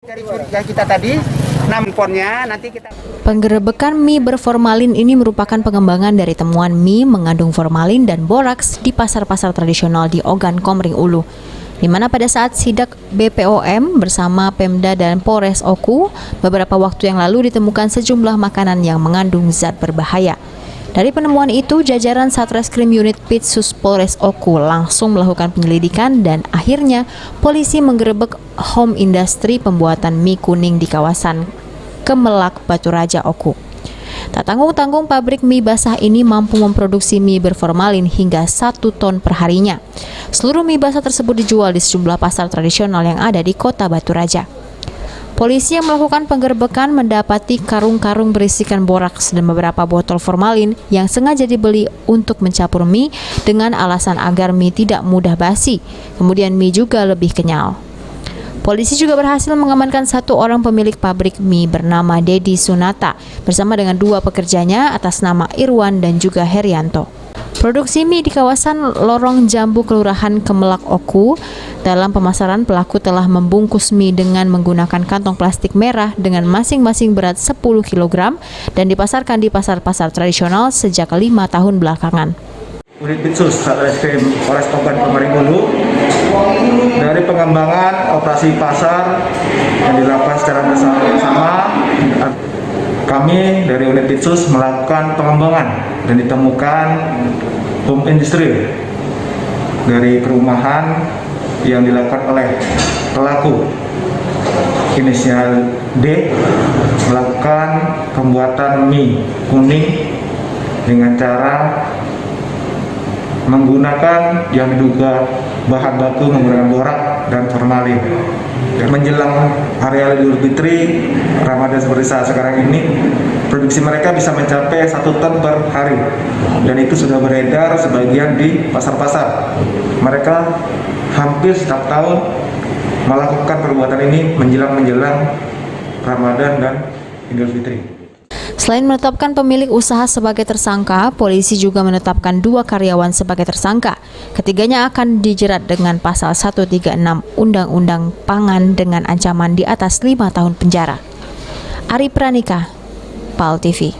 Dari curiga kita tadi, nampornya nanti kita. Penggerebekan mie berformalin ini merupakan pengembangan dari temuan mie mengandung formalin dan boraks di pasar-pasar tradisional di Ogan, Komering Ulu, di mana pada saat sidak BPOM bersama Pemda dan Polres Oku beberapa waktu yang lalu ditemukan sejumlah makanan yang mengandung zat berbahaya. Dari penemuan itu, jajaran Satreskrim Unit Pitsus Polres Oku langsung melakukan penyelidikan dan akhirnya polisi menggerebek home industry pembuatan mie kuning di kawasan Kemelak, Batu Raja, Oku. Tak tanggung-tanggung, pabrik mie basah ini mampu memproduksi mie berformalin hingga 1 ton per harinya. Seluruh mie basah tersebut dijual di sejumlah pasar tradisional yang ada di kota Batu Raja. Polisi yang melakukan penggerebekan mendapati karung-karung berisikan boraks dan beberapa botol formalin yang sengaja dibeli untuk mencampur mie dengan alasan agar mie tidak mudah basi. Kemudian mie juga lebih kenyal. Polisi juga berhasil mengamankan 1 orang pemilik pabrik mie bernama Dedi Sunata bersama dengan 2 pekerjanya atas nama Irwan dan juga Herianto. Produksi mie di kawasan Lorong Jambu, Kelurahan Kemelak, Oku. Dalam pemasaran, pelaku telah membungkus mie dengan menggunakan kantong plastik merah dengan masing-masing berat 10 kg dan dipasarkan di pasar-pasar tradisional sejak 5 tahun belakangan. Unit Pitsus Satreskrim Polres Ogan, Komering Ulu, dari pengembangan operasi pasar yang dilakukan secara bersama-sama, kami dari unit Pitsus melakukan pengembangan dan ditemukan home industry dari perumahan yang dilakukan oleh pelaku inisial D melakukan pembuatan mie kuning dengan cara menggunakan yang diduga bahan baku menggunakan borak dan formalin. Menjelang hari raya Idul Fitri, Ramadan seperti saat sekarang ini, produksi mereka bisa mencapai 1 ton per hari, dan itu sudah beredar sebagian di pasar-pasar. Mereka hampir setiap tahun melakukan perbuatan ini menjelang Ramadan dan Idul Fitri. Selain menetapkan pemilik usaha sebagai tersangka, polisi juga menetapkan 2 karyawan sebagai tersangka. Ketiganya akan dijerat dengan pasal 136 Undang-Undang Pangan dengan ancaman di atas 5 tahun penjara. Ari Pranika, PAL TV.